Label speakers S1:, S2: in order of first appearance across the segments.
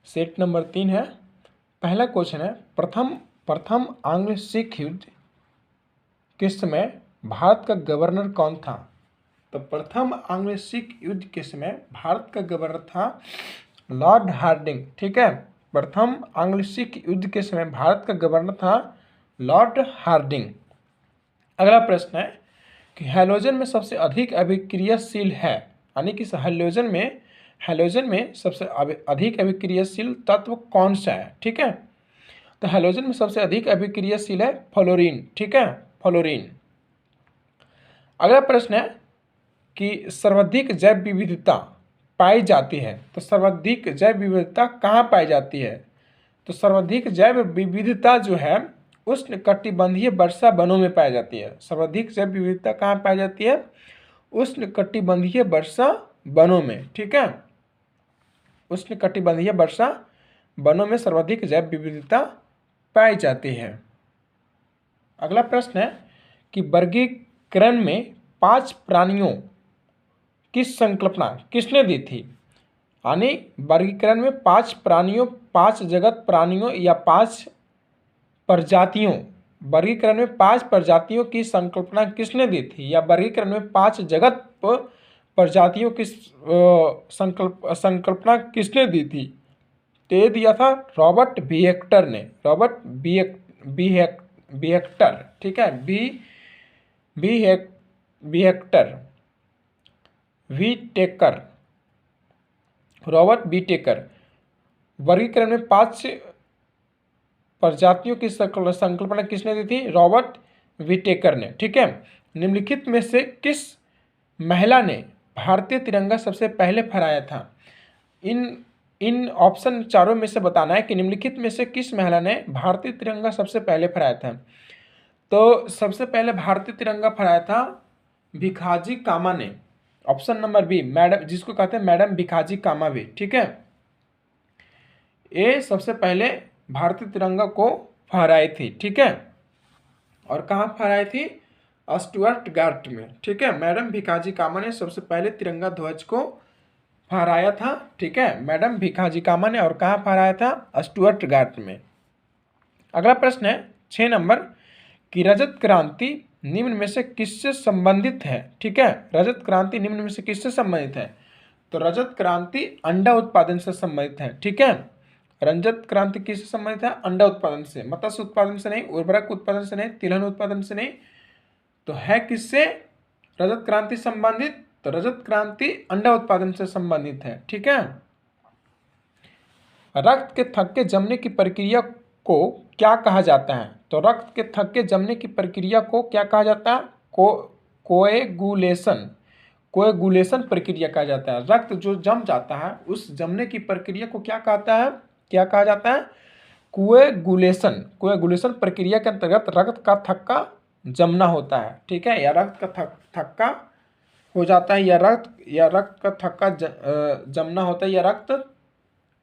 S1: Set number 3 है। पहला question है, प्रथम प्रथम आंग्ल सिख युद्ध किस समय भारत का गवर्नर कौन था? तो प्रथम आंग्ल सिख युद्ध के समय भारत का गवर्नर था लॉर्ड हार्डिंग। ठीक है, प्रथम आंग्ल सिख युद्ध के समय भारत का गवर्नर था लॉर्ड हार्डिंग। अगला प्रश्न है कि हैलोजन में सबसे अधिक अभिक्रियाशील है, यानी कि हैलोजन में सबसे अधिक अभिक्रियाशील तत्व कौन सा है? ठीक है, तो हैलोजन में सबसे अधिक अभिक्रियाशील है फ्लोरीन। ठीक है, फ्लोरीन। अगला प्रश्न है कि सर्वाधिक जैव विविधता पाई जाती है, तो सर्वाधिक जैव विविधता कहाँ पाई जाती है? तो सर्वाधिक जैव विविधता जो है उष्णकटिबंधीय वर्षा वनों में पाई जाती है। सर्वाधिक जैव विविधता कहाँ पाई जाती है? उष्णकटिबंधीय वर्षा वनों में। ठीक है, उष्णकटिबंधीय वर्षा वनों में सर्वाधिक जैव विविधता पाई जाती है। अगला प्रश्न है कि वर्गीकरण में 5 प्राणियों की संकल्पना किसने दी थी? यानी वर्गीकरण में 5 प्राणियों, 5 जगत प्राणियों या 5 प्रजातियों, वर्गीकरण में 5 प्रजातियों की संकल्पना किसने दी थी? या वर्गीकरण में 5 जगत प्रजातियों की संकल्पना किसने दी थी? तो ये दिया था रॉबर्ट बिहेक्टर ने। रॉबर्ट बिहेक्टर। ठीक है, बिहेक्टर, वीटेकर, रॉबर्ट बीटेकर। वर्गीकरण में 5 प्रजातियों की संकल्पना किसने दी थी? रॉबर्ट विटेकर ने। ठीक है, निम्नलिखित में से किस महिला ने भारतीय तिरंगा सबसे पहले फहराया था? इन ऑप्शन चारों में से बताना है कि निम्नलिखित में से किस महिला ने भारतीय तिरंगा सबसे पहले फहराया था। तो सबसे पहले भारतीय तिरंगा फहराया था भिखाजी कामा ने। ऑप्शन नंबर बी, मैडम, जिसको कहते हैं मैडम भिखाजी कामा भी। ठीक है, ये सबसे पहले भारतीय तिरंगा को फहराई थी। ठीक है, और कहाँ फहराई थी? स्टुअर्टगार्ट में। ठीक है, मैडम भिखाजी कामा ने सबसे पहले तिरंगा ध्वज को फहराया था। ठीक है, मैडम भिखाजी कामा ने, और कहाँ फहराया था? स्टुअर्टगार्ट में। अगला प्रश्न है 6 नंबर कि रजत क्रांति निम्न में से किससे संबंधित है? ठीक है, रजत क्रांति निम्न में से किससे संबंधित है? तो रजत क्रांति अंडा उत्पादन से संबंधित है। ठीक है, रजत क्रांति किससे संबंधित है? अंडा उत्पादन से, मत्स्य उत्पादन से नहीं, उर्वरक उत्पादन से नहीं, तिलहन उत्पादन से नहीं, तो है किससे रजत क्रांति संबंधित? तो रजत क्रांति अंडा उत्पादन से संबंधित है। ठीक है, रक्त के थक्के जमने की प्रक्रिया को क्या कहा जाता है? तो रक्त के थक्के जमने की प्रक्रिया को क्या कहा जाता है? कोएगुलेशन प्रक्रिया कहा जाता है। रक्त जो जम जाता है उस जमने की प्रक्रिया को क्या कहता है? क्या कहा जाता है? कोएगुलेशन प्रक्रिया के अंतर्गत रक्त का थक्का जमना होता है। ठीक है, या रक्त का थक्का हो जाता है, या रक्त का थक्का जमना होता है, या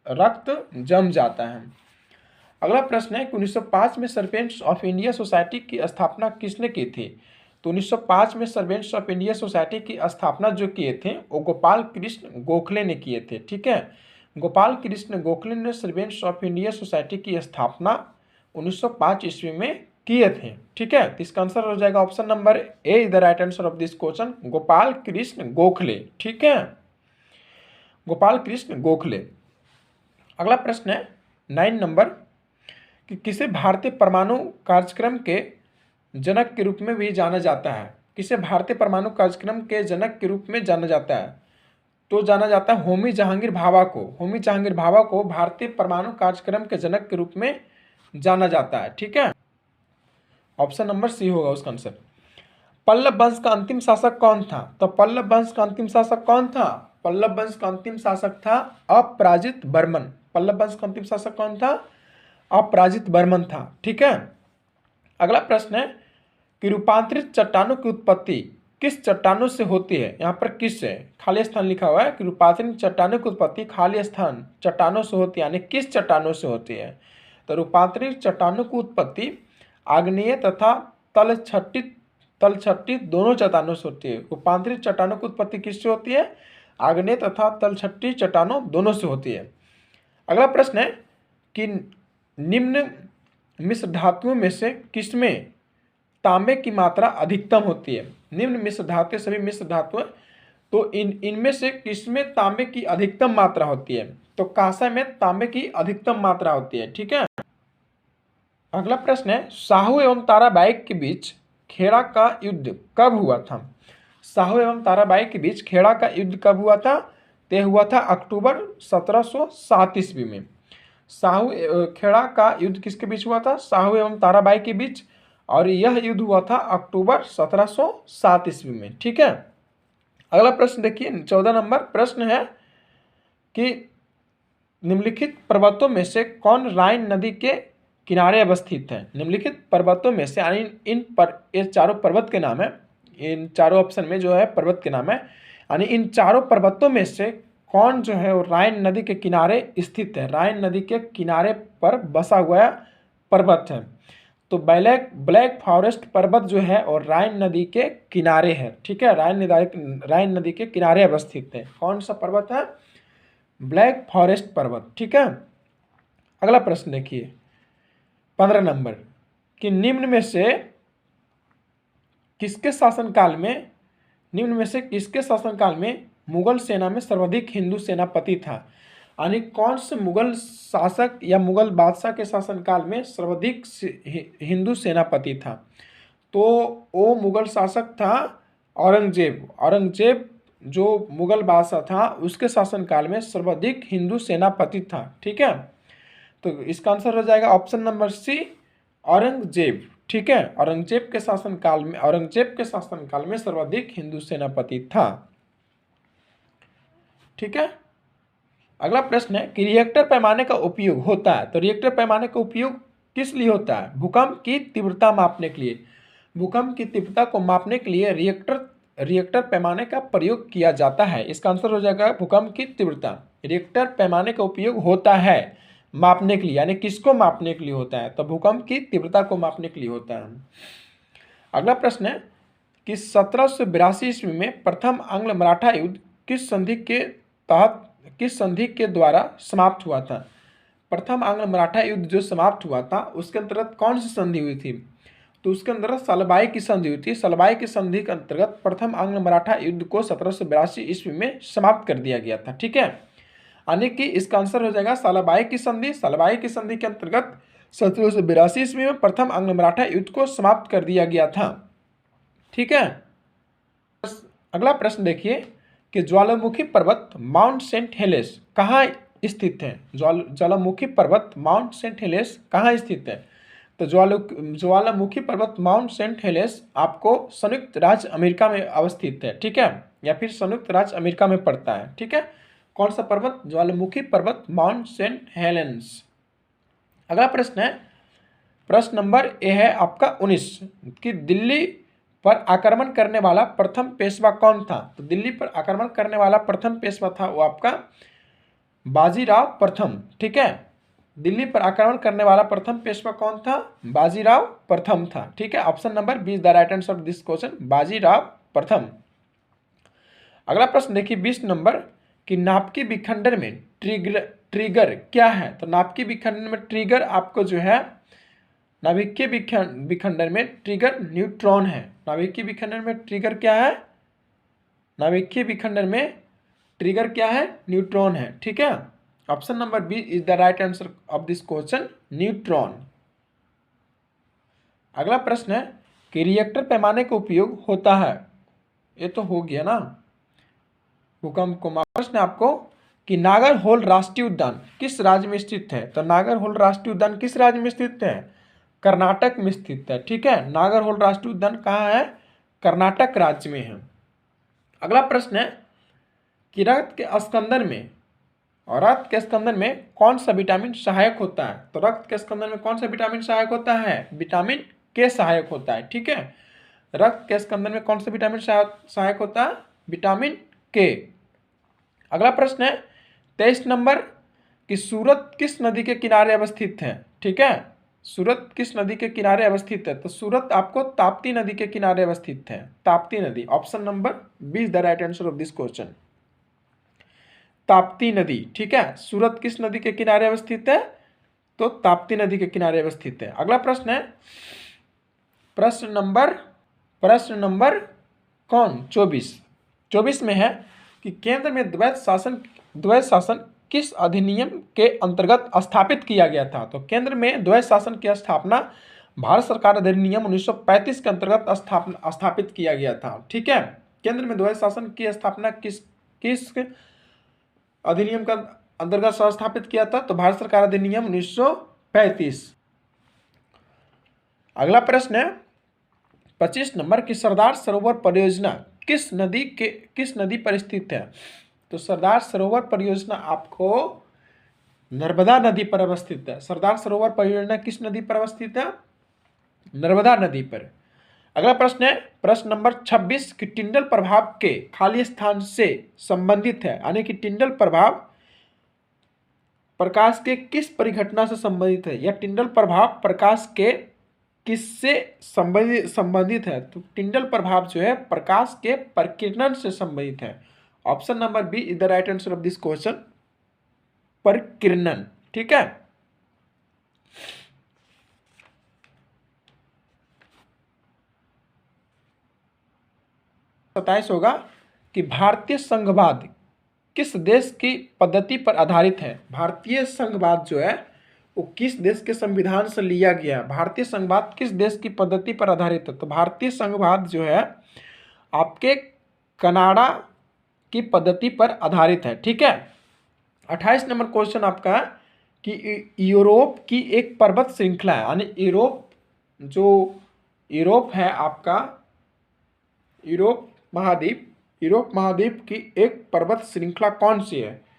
S1: रक्त जम जाता है। अगला प्रश्न है कि 1905 में सर्वेंट्स ऑफ इंडिया सोसाइटी की स्थापना किसने की थी? तो 1905 में सर्वेंट्स ऑफ इंडिया सोसाइटी की स्थापना जो किए थे वो गोपाल कृष्ण गोखले ने किए थे। ठीक है, गोपाल कृष्ण गोखले ने सर्वेंट्स ऑफ इंडिया सोसाइटी की स्थापना 1905 ईस्वी में किए थे। ठीक है, तो इसका आंसर हो जाएगा option number A is the right answer of this question, Gopal Krishna Gokhale. ठीक है, गोपाल कृष्ण गोखले। अगला प्रश्न है 9 नंबर कि किसे भारतीय परमाणु कार्यक्रम के जनक के रूप में भी जाना जाता है? किसे भारतीय परमाणु कार्यक्रम के जनक के रूप में जाना जाता है? तो जाना जाता है होमी जहांगीर भाभा को। होमी जहांगीर भाभा को भारतीय परमाणु कार्यक्रम के जनक के रूप में जाना जाता है। ठीक है, ऑप्शन नंबर सी होगा उसका आंसर। पल्लव वंश का अंतिम शासक कौन था? तो पल्लव वंश का अंतिम शासक कौन था? पल्लव वंश का अंतिम शासक था अपराजित बर्मन। पल्लव वंश का अंतिम शासक कौन था? अपराजित बर्मन था। ठीक है, अगला प्रश्न है कि रूपांतरित चट्टानों की उत्पत्ति किस चट्टानों से होती है? यहाँ पर किस से खाली स्थान लिखा हुआ है कि रूपांतरित चट्टानों की उत्पत्ति खाली स्थान चट्टानों से होती है, यानी किस चट्टानों से होती है? तो रूपांतरित चट्टानों की उत्पत्ति आग्नेय तथा तलछट्टी दोनों चट्टानों से होती है। रूपांतरित चट्टानों की उत्पत्ति किससे होती है? आग्नेय तथा तलछट्टी चट्टानों दोनों से होती है। अगला प्रश्न है कि निम्न मिश्र धातुओं में से किसमें तांबे की मात्रा अधिकतम होती है। निम्न मिश्र धातु सभी मिश्र धातु, तो इनमें से किसमें तांबे की अधिकतम मात्रा होती है। तो कांसा में तांबे की अधिकतम मात्रा होती है। ठीक है। अगला प्रश्न है साहू एवं ताराबाई के बीच खेड़ा का युद्ध कब हुआ था। साहू एवं ताराबाई के बीच खेड़ा का युद्ध कब हुआ था। यह हुआ था अक्टूबर 1707 ईस्वी में। साहू खेड़ा का युद्ध किसके बीच हुआ था। साहू एवं ताराबाई के बीच, और यह युद्ध हुआ था अक्टूबर 1707 ईस्वी में। ठीक है। अगला प्रश्न देखिए 14 नंबर प्रश्न है कि निम्नलिखित पर्वतों में से कौन राइन नदी के किनारे अवस्थित है। निम्नलिखित पर्वतों में से यानी ये चारों पर्वत के नाम है, इन चारों ऑप्शन में जो है पर्वत के नाम है, यानी इन चारों पर्वतों में से कौन जो है वो राइन नदी के किनारे स्थित है। राइन नदी के किनारे पर बसा हुआ पर्वत है। तो ब्लैक फॉरेस्ट पर्वत जो है और राइन नदी के किनारे है। ठीक है। राइन नदी के किनारे अवस्थित है। कौन सा पर्वत है। ब्लैक फॉरेस्ट पर्वत। ठीक है। अगला प्रश्न देखिए 15 नंबर कि निम्न में से किसके शासनकाल में मुगल सेना में सर्वाधिक हिंदू सेनापति था। यानी कौन से मुगल शासक या मुगल बादशाह के शासनकाल में सर्वाधिक हिंदू सेनापति था। तो वो मुगल शासक था औरंगजेब जो मुगल बादशाह था उसके शासनकाल में सर्वाधिक हिंदू सेनापति था। ठीक है। तो इसका आंसर हो जाएगा ऑप्शन नंबर सी, औरंगजेब। ठीक है। औरंगजेब के शासनकाल में सर्वाधिक हिंदू सेनापति था। ठीक है। अगला प्रश्न है कि रिएक्टर पैमाने का उपयोग होता है। तो रिएक्टर पैमाने का उपयोग किस लिए होता है। भूकंप की तीव्रता मापने के लिए। भूकंप की तीव्रता को मापने के लिए रिएक्टर पैमाने का प्रयोग किया जाता है। इसका आंसर हो जाएगा भूकंप की तीव्रता। रिएक्टर पैमाने का उपयोग होता है मापने के लिए, यानी किसको मापने के लिए होता है। तो भूकंप की तीव्रता को मापने के लिए होता है। अगला प्रश्न है कि 1782 ईस्वी में प्रथम आंग्ल मराठा युद्ध किस संधि के द्वारा समाप्त हुआ था। प्रथम आंग्ल मराठा युद्ध जो समाप्त हुआ था उसके अंतर्गत कौन सी संधि हुई थी। तो उसके अंतर्गत सलबाई की संधि हुई थी। सलबाई की संधि के अंतर्गत प्रथम आंग्ल मराठा युद्ध को 1782 ईस्वी में समाप्त कर दिया गया था। ठीक है। यानी कि इसका आंसर हो जाएगा सलबाई की संधि। सलबाई की संधि के अंतर्गत 1782 ईस्वी में प्रथम आंग्ल मराठा युद्ध को समाप्त कर दिया गया था। ठीक है। अगला प्रश्न देखिए कि ज्वालामुखी पर्वत माउंट सेंट हेलेस कहाँ स्थित है। ज्वालामुखी पर्वत माउंट सेंट हेलेस कहाँ स्थित है। तो ज्वालामुखी पर्वत माउंट सेंट हेलेस आपको संयुक्त राज्य अमेरिका में अवस्थित है। ठीक है। या फिर संयुक्त राज्य अमेरिका में पड़ता है। ठीक है। कौन सा पर्वत। ज्वालामुखी पर्वत माउंट सेंट हेलेंस। अगला प्रश्न है प्रश्न नंबर ए है आपका 19 कि दिल्ली पर आक्रमण करने वाला प्रथम पेशवा कौन था। तो दिल्ली पर आक्रमण करने वाला प्रथम पेशवा था वो आपका बाजीराव प्रथम। ठीक है। दिल्ली पर आक्रमण करने वाला प्रथम पेशवा कौन था। बाजीराव प्रथम था। ठीक है। Option number B is the right answer of this question, Bajirao प्रथम। अगला प्रश्न देखिए 20 नंबर कि नाभिकीय विखंडन में ट्रिगर क्या है। तो नाभिकीय विखंडन में ट्रिगर आपको जो है नाभिकीय विखंडन में ट्रिगर न्यूट्रॉन है। नाभिकीय विखंडन में ट्रिगर क्या है। नाभिकीय विखंडन में ट्रिगर क्या है, न्यूट्रॉन है। ठीक है। Option number B is the right answer of this question, neutron. अगला प्रश्न है कि रिएक्टर पैमाने का उपयोग होता है। ये तो हो गया ना भूकंप को। प्रश्न है आपको कि नागरहोल राष्ट्रीय उद्यान किस राज्य में स्थित है। तो नागरहोल राष्ट्रीय उद्यान किस राज्य में स्थित है, कर्नाटक में स्थित है। ठीक है। नागरहोल राष्ट्रीय उद्यान कहाँ है, कर्नाटक राज्य में है। अगला प्रश्न है कि रक्त के स्कंदन में कौन सा विटामिन सहायक होता है। तो रक्त के स्कंदन में कौन सा विटामिन सहायक होता है, विटामिन के सहायक होता है। ठीक है। रक्त के स्कंदन में कौन सा विटामिन सहायक होता है, विटामिन के। अगला प्रश्न है 23 नंबर कि सूरत किस नदी के किनारे अवस्थित है। ठीक है। सूरत किस नदी के किनारे अवस्थित है। तो सूरत आपको ताप्ती नदी के किनारे अवस्थित है, ताप्ती नदी। Option number B is the right answer of this question. Tapti नदी, ठीक है। सूरत किस नदी के किनारे अवस्थित है? तो ताप्ती नदी के किनारे अवस्थित है। अगला प्रश्न है प्रश्न नंबर कौन 24 में है कि केंद्र में द्वैध शासन किस अधिनियम के अंतर्गत स्थापित किया गया था? तो केंद्र में द्वैध शासन की स्थापना भारत सरकार अधिनियम 1935 के अंतर्गत स्थापित किया गया था, ठीक है। केंद्र में द्वैध शासन की स्थापना किस अधिनियम का अंतर्गत स्थापित किया था? तो भारत सरकार अधिनियम 1935। अगला प्रश्न है 25 नंबर की सरदार सरोवर परियोजना किस नदी पर स्थित है? तो सरदार सरोवर परियोजना आपको नर्मदा नदी पर अवस्थित है। सरदार सरोवर परियोजना किस नदी पर अवस्थित है? नर्मदा नदी पर। अगला प्रश्न है प्रश्न नंबर 26 कि टिंडल प्रभाव के खाली स्थान से संबंधित है, यानी कि टिंडल प्रभाव प्रकाश के किस परिघटना से संबंधित है? या टिंडल प्रभाव प्रकाश के किससे संबंधित है? तो टिंडल प्रभाव जो है प्रकाश के प्रकीर्णन से संबंधित है। Option number B is the right answer of this question, प्रकीर्णन, ठीक है। सत्ताईस होगा कि भारतीय संघवाद किस देश की पद्धति पर आधारित है? भारतीय संघवाद जो है वो किस देश के संविधान से लिया गया है? भारतीय संघवाद किस देश की पद्धति पर आधारित है? तो भारतीय संघवाद जो है आपके कनाडा की पद्धति पर आधारित है, ठीक है। 28 नंबर क्वेश्चन आपका है कि यूरोप की एक पर्वत श्रृंखला है, यानी यूरोप है आपका यूरोप महाद्वीप की एक पर्वत श्रृंखला कौन सी है?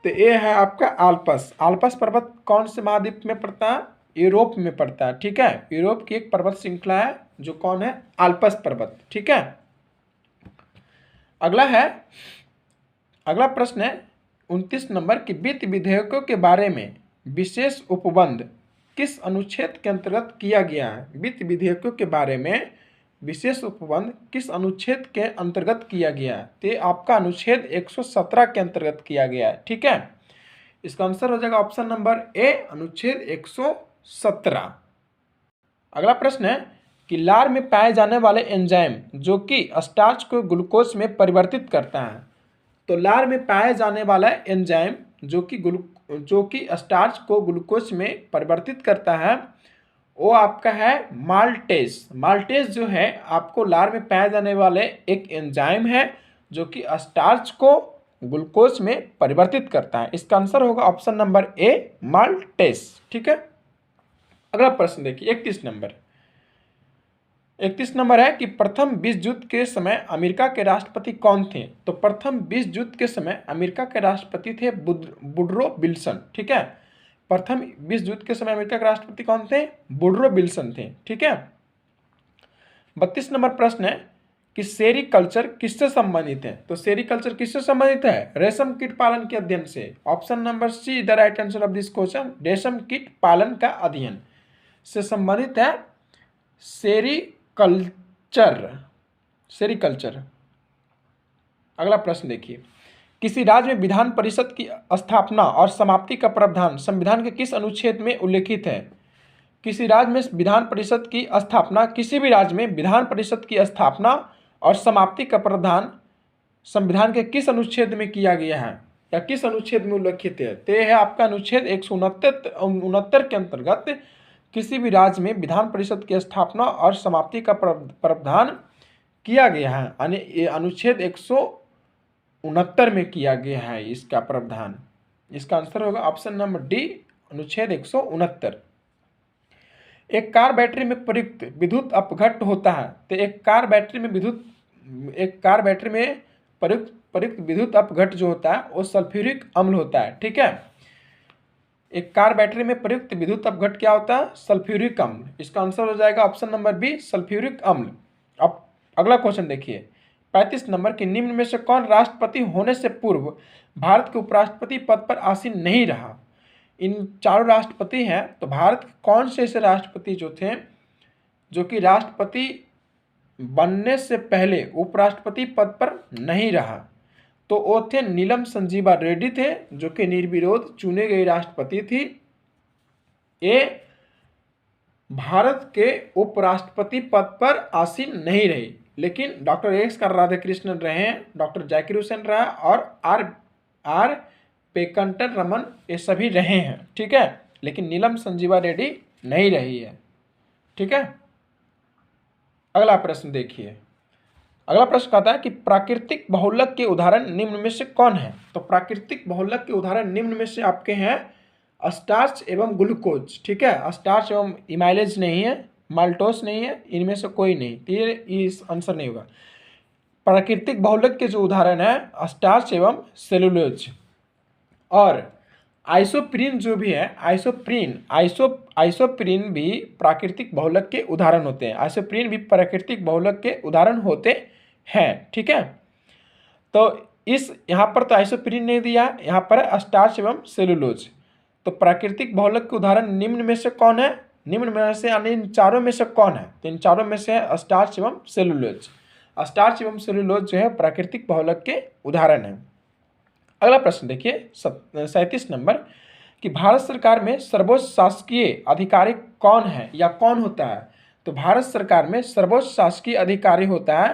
S1: तो ये है आपका आल्पस पर्वत कौन से महाद्वीप में पड़ता है? यूरोप में पड़ता है, ठीक है। यूरोप की एक पर्वत श्रृंखला है जो कौन है? आल्पस पर्वत, ठीक है। अगला प्रश्न है 29 नंबर की वित्त विधेयकों के बारे में विशेष उपबंध किस अनुच्छेद के अंतर्गत किया गया है? वित्त विधेयकों के बारे में विशेष उपबंध किस अनुच्छेद के अंतर्गत किया गया है? तो आपका अनुच्छेद 117 के अंतर्गत किया गया है, ठीक है। इसका आंसर हो जाएगा ऑप्शन नंबर ए, अनुच्छेद 117। अगला प्रश्न है कि लार में पाए जाने वाले एंजाइम जो कि स्टार्च को ग्लूकोज में परिवर्तित करता है। तो लार में पाए जाने वाला एंजाइम जो कि स्टार्च को ग्लूकोज में परिवर्तित करता है वो आपका है माल्टेज जो है आपको लार में पाए जाने वाले एक एंजाइम है जो कि स्टार्च को ग्लूकोज में परिवर्तित करता है। इसका आंसर होगा ऑप्शन नंबर ए, माल्टेज, ठीक है। अगला प्रश्न देखिए 31 नंबर है कि प्रथम विश्व युद्ध के समय अमेरिका के राष्ट्रपति कौन थे? तो प्रथम विश्व युद्ध के समय अमेरिका के राष्ट्रपति थे वुडरो विल्सन, ठीक है। प्रथम विश्व युद्ध के समय अमेरिका के राष्ट्रपति कौन थे? वुडरो विल्सन थे, ठीक है। 32 नंबर प्रश्न है कि सेरीकल्चर किससे संबंधित है? तो सेरीकल्चर किससे संबंधित है? रेशम कीट पालन के अध्ययन से। Option number see the right answer of this question, रेशम कीट पालन का अध्ययन से संबंधित है सेरीकल्चर। अगला प्रश्न देखिए, किसी राज्य में विधान परिषद की स्थापना और समाप्ति का प्रावधान संविधान के किस अनुच्छेद में उल्लेखित है? किसी राज्य में विधान परिषद की स्थापना, किसी भी राज्य में विधान परिषद की स्थापना और समाप्ति का प्रावधान संविधान के किस अनुच्छेद में किया गया है या किस अनुच्छेद में उल्लेखित है? तो यह है आपका अनुच्छेद 169 के अंतर्गत किसी भी राज्य में विधान परिषद की स्थापना और समाप्ति का प्रावधान किया गया है, यानी ये अनुच्छेद 169 में किया गया है इसका प्रावधान। इसका आंसर होगा ऑप्शन नंबर डी, अनुच्छेद 169। एक कार बैटरी में प्रयुक्त विद्युत अपघट्ट होता है। तो एक कार बैटरी में प्रयुक्त विद्युत अपघट्ट जो होता है वो सल्फ्यूरिक अम्ल होता है, ठीक है। एक कार बैटरी में प्रयुक्त विद्युत अपघट्ट क्या होता है? सल्फ्यूरिक अम्ल। इसका आंसर हो जाएगा ऑप्शन नंबर बी, सल्फ्यूरिक अम्ल। अब अगला क्वेश्चन देखिए 35 नंबर की निम्न में से कौन राष्ट्रपति होने से पूर्व भारत के उपराष्ट्रपति पद पर आसीन नहीं रहा? इन चारों राष्ट्रपति हैं, तो भारत के कौन से ऐसे राष्ट्रपति जो थे जो कि राष्ट्रपति बनने से पहले उपराष्ट्रपति पद पर नहीं रहा? तो वो थे नीलम संजीवा रेड्डी थे, जो कि निर्विरोध चुने गए राष्ट्रपति थी। ये भारत के उपराष्ट्रपति पद पर आसीन नहीं रही, लेकिन डॉक्टर एस कर राधाकृष्णन रहे हैं, डॉक्टर जाकिर हुसैन रहा और आर वेंकट रमन, ये सभी रहे हैं। ठीक है, लेकिन नीलम संजीवा रेड्डी नहीं रही है। ठीक है, अगला प्रश्न देखिए। अगला प्रश्न कहता है कि प्राकृतिक बहुलक के उदाहरण निम्न में से कौन है। तो प्राकृतिक बहुलक के उदाहरण निम्न में से आपके हैं स्टार्च एवं ग्लूकोज। ठीक है, स्टार्च एवं इमाइलेज नहीं है, माल्टोस नहीं है, इनमें से कोई नहीं, तो ये इस आंसर नहीं होगा। प्राकृतिक बहुलक के जो उदाहरण है स्टार्च एवं सेलुलोज। और आइसोप्रीन जो भी है, आइसोप्रीन भी प्राकृतिक बहुलक के उदाहरण होते हैं। आइसोप्रीन भी प्राकृतिक बहुलक के उदाहरण होते हैं। ठीक है, तो इस यहाँ पर तो आइसोप्रीन नहीं दिया, यहाँ पर स्टार्च एवं सेलुलोज। तो प्राकृतिक बहुलक के उदाहरण निम्न में से कौन है, निम्न में से यानी इन चारों में से कौन है, तो इन चारों में से है स्टार्च एवं सेलुलोज। स्टार्च एवं सेलुलोज जो है प्राकृतिक बहुलक के उदाहरण है। अगला प्रश्न देखिए 37 नंबर कि भारत सरकार में सर्वोच्च शासकीय अधिकारी कौन है या कौन होता है। तो भारत सरकार में सर्वोच्च शासकीय अधिकारी होता है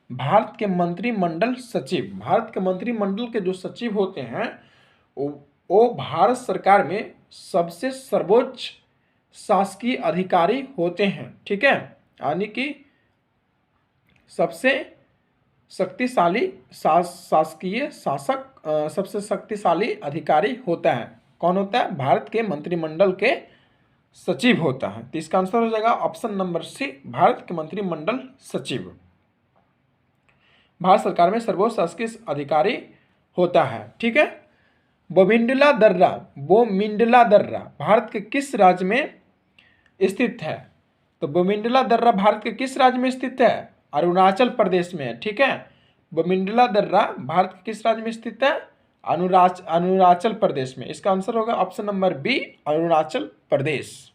S1: भारत के मंत्रिमंडल सचिव। भारत के मंत्रिमंडल के जो सचिव होते हैं वो भारत सरकार में सबसे सर्वोच्च शासकीय अधिकारी होते हैं। ठीक है, यानी कि सबसे शक्तिशाली शासकीय शासक, सबसे शक्तिशाली अधिकारी होता है। कौन होता है, भारत के मंत्रिमंडल के सचिव होता है। तो इसका आंसर हो जाएगा ऑप्शन नंबर सी, भारत के मंत्रिमंडल सचिव। भारत सरकार में सर्वोच्च शासकीय अधिकारी होता है। ठीक है, बोमिंडला दर्रा भारत के किस राज्य में स्थित है। तो बोमिंडला दर्रा भारत के किस राज्य में स्थित है, अरुणाचल प्रदेश में है। ठीक है, बोमिंडला दर्रा भारत के किस राज्य में स्थित है, अरुणाचल प्रदेश में। इसका आंसर होगा option number B, Arunachal Pradesh.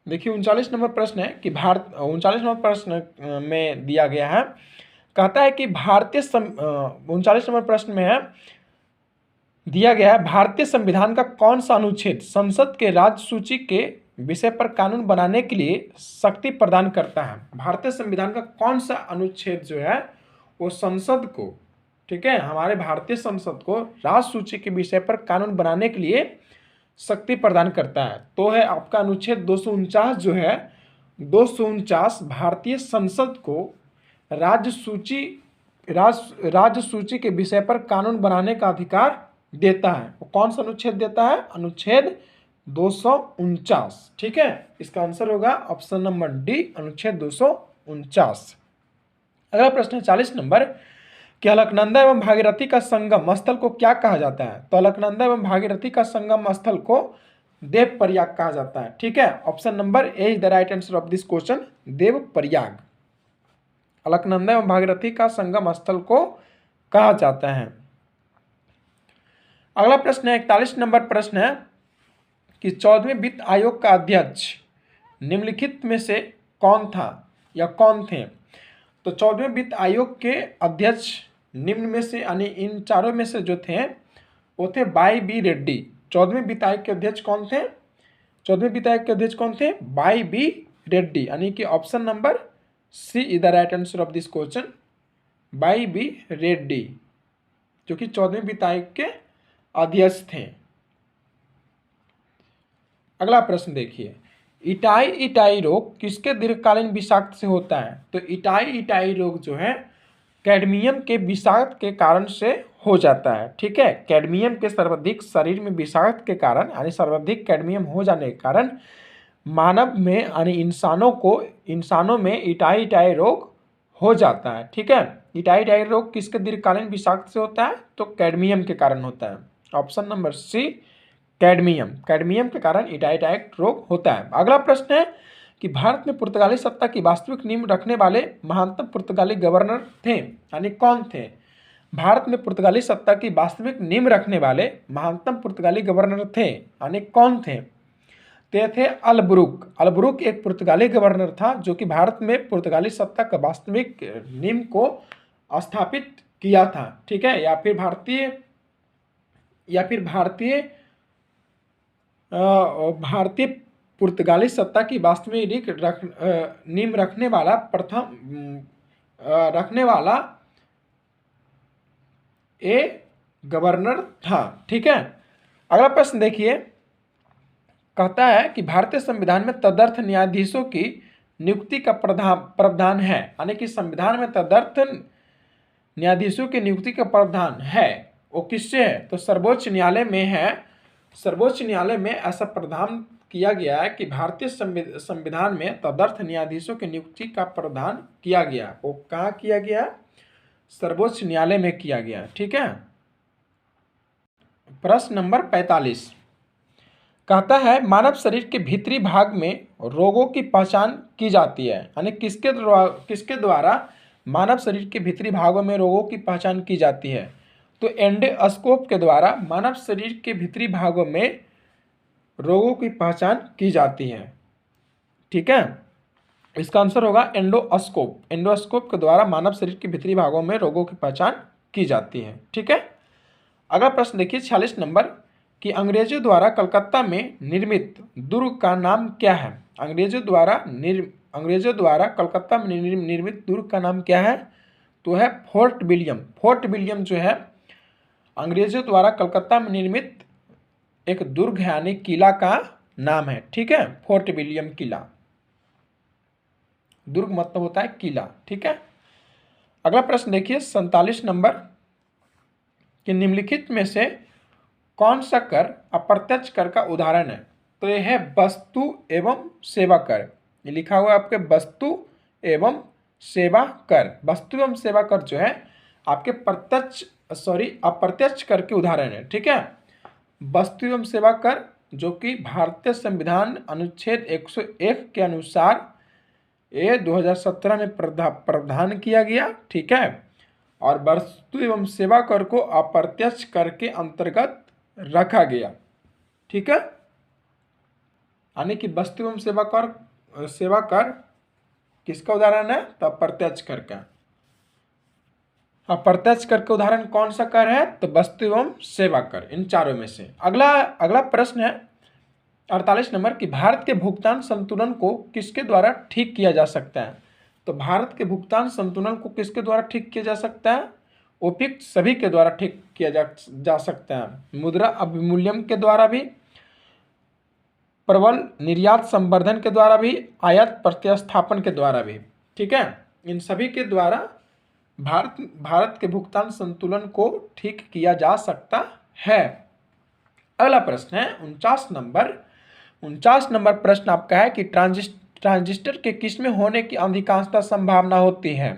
S1: देखिए 39 नंबर प्रश्न है कि 39 नंबर प्रश्न में दिया गया है, कहता है कि 39 नंबर प्रश्न में है दिया गया है भारतीय संविधान का कौन सा अनुच्छेद संसद के राज्य सूची के विषय पर कानून बनाने के लिए शक्ति प्रदान करता है। भारतीय संविधान का कौन सा अनुच्छेद जो है वो संसद को, ठीक है, हमारे भारतीय संसद को राज्य सूची के विषय पर कानून बनाने के लिए शक्ति प्रदान करता है। तो है आपका अनुच्छेद 249 जो है, 249 भारतीय संसद को राज्य सूची के विषय पर कानून बनाने का अधिकार देता है। वो कौन सा अनुच्छेद देता है, अनुच्छेद 249। ठीक है, इसका आंसर होगा ऑप्शन नंबर डी, अनुच्छेद 249। अगला प्रश्न है 40 नंबर कि अलकनंदा एवं भागीरथी का संगम स्थल को क्या कहा जाता है। तो अलकनंदा एवं भागीरथी का संगम स्थल को देवप्रयाग कहा जाता है। ठीक है, option number A is the right answer of this question, Devprayag. Alaknanda एवं भागीरथी का संगम स्थल को कहा जाता है। अगला प्रश्न है 41 नंबर प्रश्न है कि 14वें वित्त आयोग का अध्यक्ष निम्नलिखित में से कौन था या कौन थे। तो 14वें वित्त आयोग के अध्यक्ष निम्न में से यानी इन चारों में से जो थे वो थे वाई बी रेड्डी। 14वें वित्त आयोग के अध्यक्ष कौन थे, 14वें वित्त आयोग के अध्यक्ष कौन थे, वाई बी रेड्डी, यानी कि option number C is the right answer of this question, Y B Reddy, जो कि 14वें वित्त आयोग के अध्यक्ष थे। अगला प्रश्न देखिए, इटाई रोग किसके दीर्घकालीन विषाक्त से होता है। तो इटाई रोग जो है कैडमियम के विषाक्त के कारण से हो जाता है। ठीक है, कैडमियम के सर्वाधिक शरीर में विषाक्त के कारण यानी सर्वाधिक कैडमियम हो जाने के कारण मानव में यानी इंसानों में इटाई रोग हो जाता है। ठीक है, इटाई रोग किसके दीर्घकालीन विषाक्त से होता है, तो कैडमियम के कारण होता है। ऑप्शन नंबर सी, कैडमियम के कारण इटाई रोग होता है। अगला प्रश्न है कि भारत में पुर्तगाली सत्ता की वास्तविक नींव रखने वाले महानतम पुर्तगाली गवर्नर थे, यानी कौन थे। भारत में पुर्तगाली सत्ता की वास्तविक नींव रखने वाले महानतम पुर्तगाली गवर्नर थे, यानी कौन थे। ते थे अलब्रुक एक पुर्तगाली गवर्नर था जो कि भारत में पुर्तगाली सत्ता का वास्तविक नींव को स्थापित किया था, ठीक है, या फिर भारतीय भारतीय पुर्तगाली सत्ता की वास्तविक नींव रखने वाला रखने वाला ए गवर्नर था, ठीक है। अगला प्रश्न देखिए, कहता है कि भारतीय संविधान में तदर्थ न्यायाधीशों की नियुक्ति का प्रावधान है, यानी कि संविधान में तदर्थ न्यायाधीशों की नियुक्ति का प्रावधान है, वो किससे है? तो सर्वोच्च न्यायालय में है। सर्वोच्च न्यायालय में ऐसा प्रावधान किया गया है कि भारतीय संविधान में तदर्थ न्यायाधीशों की नियुक्ति का प्रावधान किया गया। वो कहाँ किया गया? सर्वोच्च न्यायालय में किया गया, ठीक है। प्रश्न नंबर 45 कहता है, मानव शरीर के भीतरी भाग में रोगों की पहचान की जाती है, यानी किसके द्वारा मानव शरीर के भीतरी भागों में रोगों की पहचान की जाती है? तो एंडोस्कोप के द्वारा मानव शरीर के भीतरी भागों में रोगों की पहचान की जाती है, ठीक है। इसका आंसर होगा एंडोस्कोप। एंडोस्कोप के द्वारा मानव शरीर के भीतरी भागों में रोगों की पहचान की जाती है, ठीक है। अगला प्रश्न देखिए 46 नंबर कि अंग्रेजों द्वारा कलकत्ता में निर्मित दुर्ग का नाम क्या है? अंग्रेजों द्वारा कलकत्ता में निर्मित दुर्ग का नाम क्या है? तो है फोर्ट विलियम। फोर्ट विलियम जो है अंग्रेजों द्वारा कलकत्ता में निर्मित एक दुर्ग है, यानी किला का नाम है, ठीक है। फोर्ट विलियम किला। दुर्ग मतलब होता है किला, ठीक है। अगला प्रश्न देखिए 47 नंबर कि निम्नलिखित में से कौन सा कर अप्रत्यक्ष कर का उदाहरण है? तो यह है वस्तु एवं सेवा कर। ये लिखा हुआ है आपके वस्तु एवं सेवा कर। वस्तु एवं सेवा कर जो है आपके अप्रत्यक्ष कर के उदाहरण है, ठीक है। वस्तु एवं सेवा कर जो कि भारतीय संविधान अनुच्छेद 101 के अनुसार ये 2017 में प्रावधान किया गया, ठीक है। और वस्तु एवं सेवा कर को अप्रत्यक्ष कर के अंतर्गत रखा गया, ठीक है। यानी कि वस्तु एवं सेवा कर किसका उदाहरण है? तो अप्रत्यक्ष कर का। अप्रत्यक्ष कर के उदाहरण कौन सा कर है? तो वस्तु एवं सेवा कर, इन चारों में से। अगला प्रश्न है 48 नंबर कि भारत के भुगतान संतुलन को किसके द्वारा ठीक किया जा सकता है? तो भारत के भुगतान संतुलन को किसके द्वारा ठीक किया जा सकता है? उपयुक्त सभी के द्वारा ठीक किया जा सकता है। मुद्रा अवमूल्यन के द्वारा भी, प्रबल निर्यात संवर्धन के द्वारा भी, आयात प्रतिस्थापन के द्वारा भी, ठीक है। इन सभी के द्वारा भारत के भुगतान संतुलन को ठीक किया जा सकता है। अगला प्रश्न है 49 नंबर प्रश्न आपका है कि ट्रांजिस्टर के किस में होने की अधिकांशतः संभावना होती है?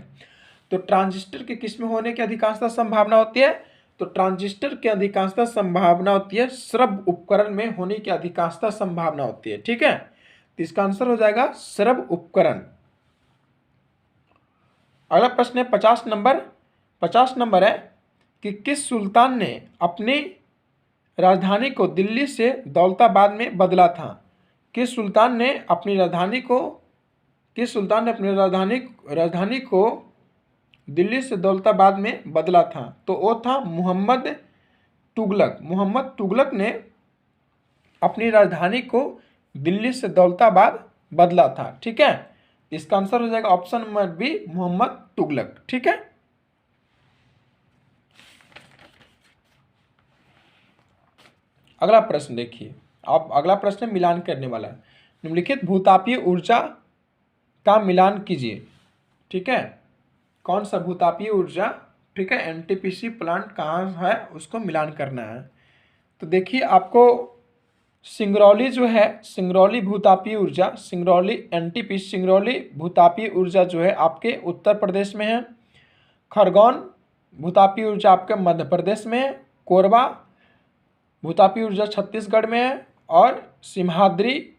S1: तो ट्रांजिस्टर के किस में होने की अधिकांशतः संभावना होती है? तो ट्रांजिस्टर की अधिकांशतः संभावना होती है श्रव्य उपकरण में होने की अधिकांशतः संभावना होती है, ठीक है। तो इसका आंसर हो जाएगा श्रव्य उपकरण। अगला प्रश्न है 50 नंबर है कि किस सुल्तान ने अपनी राजधानी को दिल्ली से दौलताबाद में बदला था? किस सुल्तान ने अपनी राजधानी को दिल्ली से दौलताबाद में बदला था? तो वो था मोहम्मद तुगलक ने अपनी राजधानी को दिल्ली से दौलताबाद बदला था, ठीक है। इसका आंसर हो जाएगा option number B, Mohammad Tughlaq, ठीक है। अगला प्रश्न देखिए, आप अगला प्रश्न मिलान करने वाला है। निम्नलिखित भूतापीय ऊर्जा का मिलान कीजिए, ठीक है। कौन सा भूतापीय ऊर्जा, ठीक है, एनटीपीसी प्लांट कहाँ है उसको मिलान करना है। तो देखिए आपको सिंगरौली जो है, सिंगरौली भूतापीय ऊर्जा, सिंगरौली भूतापीय ऊर्जा जो है आपके उत्तर प्रदेश में है। खरगोन भूतापीय ऊर्जा आपके मध्य प्रदेश में है। कोरबा भूतापीय ऊर्जा छत्तीसगढ़ में है। और सिम्हाद्री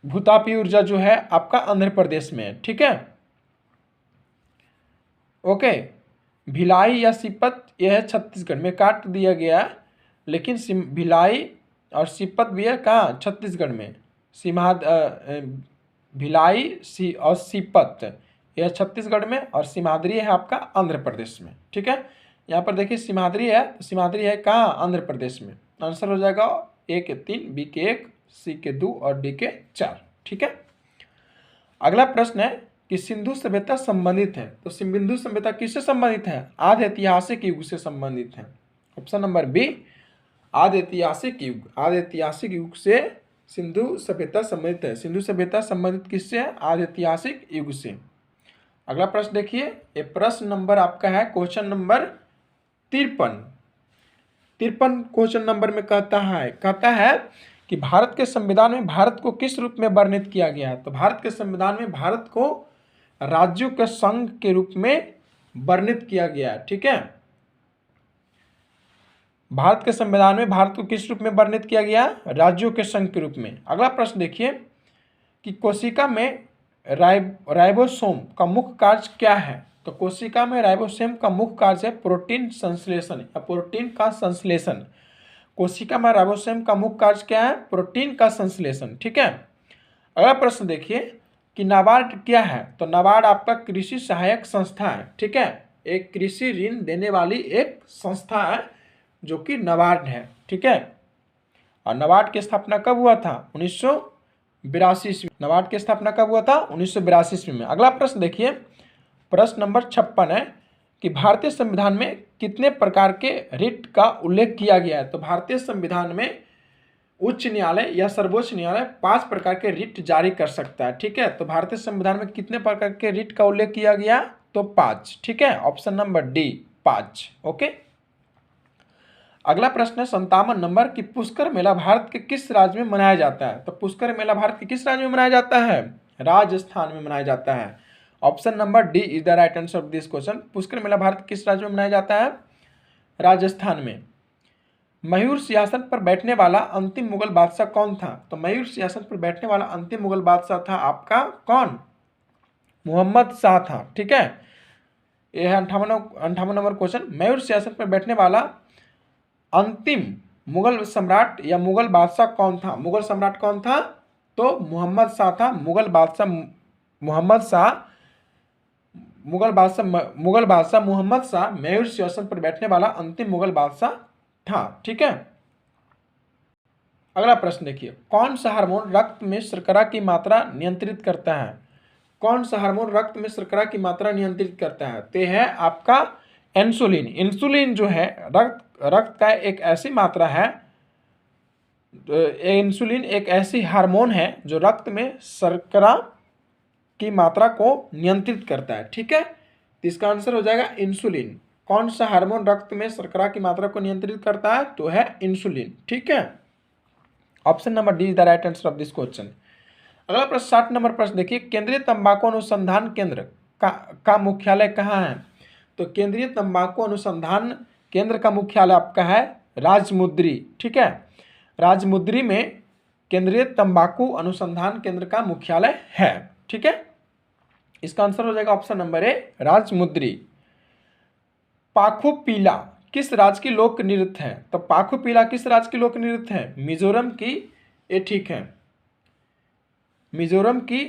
S1: भूतापीय ऊर्जा जो है आपका आंध्र प्रदेश में है, ठीक है। ओके, भिलाई या सीपत यह है छत्तीसगढ़ में, काट दिया गया, लेकिन भिलाई और सीपत भी है कहाँ? छत्तीसगढ़ में। भिलाई और सीपत यह छत्तीसगढ़ में, और सिमाद्री है आपका आंध्र प्रदेश में। ठीक है, यहाँ पर देखिए सिमाद्री है, तो सिमाद्री है कहाँ, आंध्र प्रदेश में। आंसर हो जाएगा ए के 3, बी के 1, सी के 2 और डी के 4। ठीक है, अगला प्रश्न है कि सिंधु सभ्यता संबंधित है, तो सिंधु सभ्यता किससे संबंधित है, आदि ऐतिहासिक युग से संबंधित है। ऑप्शन नंबर बी, आदि ऐतिहासिक युग, आदि ऐतिहासिक युग से सिंधु सभ्यता संबंधित है। सिंधु सभ्यता संबंधित किससे है, आदि ऐतिहासिक युग से। अगला प्रश्न देखिए, ये प्रश्न नंबर आपका है क्वेश्चन नंबर 53। 53 क्वेश्चन नंबर में कहता है कि भारत के संविधान में भारत को किस रूप में वर्णित किया गया है। तो भारत के संविधान में भारत को राज्यों के संघ के रूप में वर्णित किया गया है। ठीक है, भारत के संविधान में भारत को किस रूप में वर्णित किया गया, राज्यों के संघ के रूप में। अगला प्रश्न देखिए कि कोशिका में राइबोसोम का मुख्य कार्य क्या है। तो कोशिका में राइबोसोम का मुख्य कार्य है प्रोटीन संश्लेषण या प्रोटीन का संश्लेषण। कोशिका में राइबोसोम का मुख्य कार्य क्या है, प्रोटीन का संश्लेषण। ठीक है, अगला प्रश्न देखिए कि नाबार्ड क्या है। तो नाबार्ड आपका कृषि सहायक संस्था है। ठीक है, एक कृषि ऋण देने वाली एक संस्था है जो कि नाबार्ड है। ठीक है, और नाबार्ड की स्थापना कब हुआ था, 1982 ईस्वी। नाबार्ड की स्थापना कब हुआ था, 1982 ईस्वी में। अगला प्रश्न देखिए, प्रश्न नंबर 56 है कि भारतीय संविधान में कितने प्रकार के रिट का उल्लेख किया गया है। तो भारतीय संविधान में उच्च न्यायालय या सर्वोच्च न्यायालय 5 प्रकार के रिट जारी कर सकता है। ठीक है, तो भारतीय संविधान में कितने प्रकार के रिट का उल्लेख किया गया, तो 5। ठीक है, ऑप्शन नंबर डी 5। ओके, अगला प्रश्न है 57 नंबर कि पुष्कर मेला भारत के किस राज्य में मनाया जाता है। तो पुष्कर मेला भारत के किस राज्य में मनाया जाता है, राजस्थान में मनाया जाता है। Option number D is the right answer of this question. Pushkar मेला भारत किस राज्य में मनाया जाता है, राजस्थान में। मयूर सिंहासन पर बैठने वाला अंतिम मुगल बादशाह कौन था। तो मयूर सिंहासन पर बैठने वाला अंतिम मुगल बादशाह था आपका कौन, मोहम्मद शाह था। ठीक है, यह है 58 नंबर क्वेश्चन। मयूर सिंहासन पर बैठने वाला अंतिम मुगल सम्राट या मुगल बादशाह कौन था, मुगल सम्राट कौन था, तो मोहम्मद शाह था। मुगल बादशाह मोहम्मद शाह मयूर सिंहासन पर बैठने वाला अंतिम मुगल बादशाह था। ठीक है, अगला प्रश्न देखिए, कौन सा हार्मोन रक्त में शर्करा की मात्रा नियंत्रित करता है। कौन सा हार्मोन रक्त में शर्करा की मात्रा नियंत्रित करता है, तो है आपका इंसुलिन। इंसुलिन जो है रक्त का एक ऐसी मात्रा है, इंसुलिन एक ऐसी हार्मोन है जो रक्त में शर्करा की मात्रा को नियंत्रित करता है। ठीक है, तो इसका आंसर हो जाएगा इंसुलिन। कौन सा हार्मोन रक्त में शर्करा की मात्रा को नियंत्रित करता है, तो है इंसुलिन। ठीक है, option number D is the right answer of this question. अगला प्रश्न 60 नंबर प्रश्न देखिए, केंद्रीय तंबाकू अनुसंधान केंद्र का मुख्यालय कहाँ है। तो केंद्रीय तंबाकू अनुसंधान केंद्र का मुख्यालय आपका है राजमुंद्री। ठीक है, राजमुंद्री में केंद्रीय तंबाकू अनुसंधान केंद्र का मुख्यालय है। ठीक है, इसका आंसर हो जाएगा ऑप्शन नंबर ए राजमुंद्री। पाखुपीला किस राज्य की लोक नृत्य है। तो पाखुपीला किस राज्य की लोक नृत्य है, मिजोरम की। ये ठीक है, मिजोरम की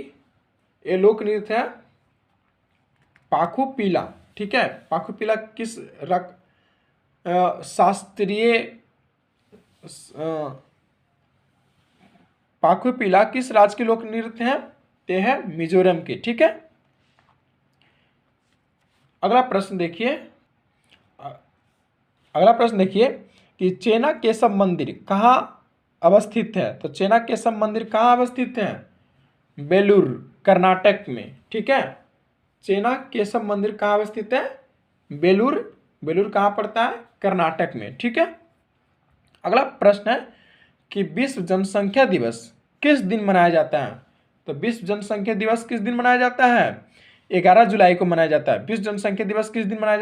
S1: ये लोक नृत्य है पाखुपीला। ठीक है, पाखुपीला किस शास्त्रीय पाखुपीला किस राज्य की लोक नृत्य है, ते है मिजोरम की। ठीक है, अगला प्रश्न देखिए कि चेना केशव मंदिर कहाँ अवस्थित है। तो चेना केशव मंदिर कहाँ अवस्थित है, बेलूर कर्नाटक में। ठीक है, चेना केशव मंदिर कहाँ अवस्थित है, बेलूर कहाँ पड़ता है, कर्नाटक में। ठीक है, अगला प्रश्न है कि विश्व जनसंख्या दिवस किस दिन मनाया जाता है। तो विश्व जनसंख्या दिवस किस दिन मनाया जाता है, 11 जुलाई को मनाया जाता है। विश्व जनसंख्या दिवस किस दिन मनाया जाता है,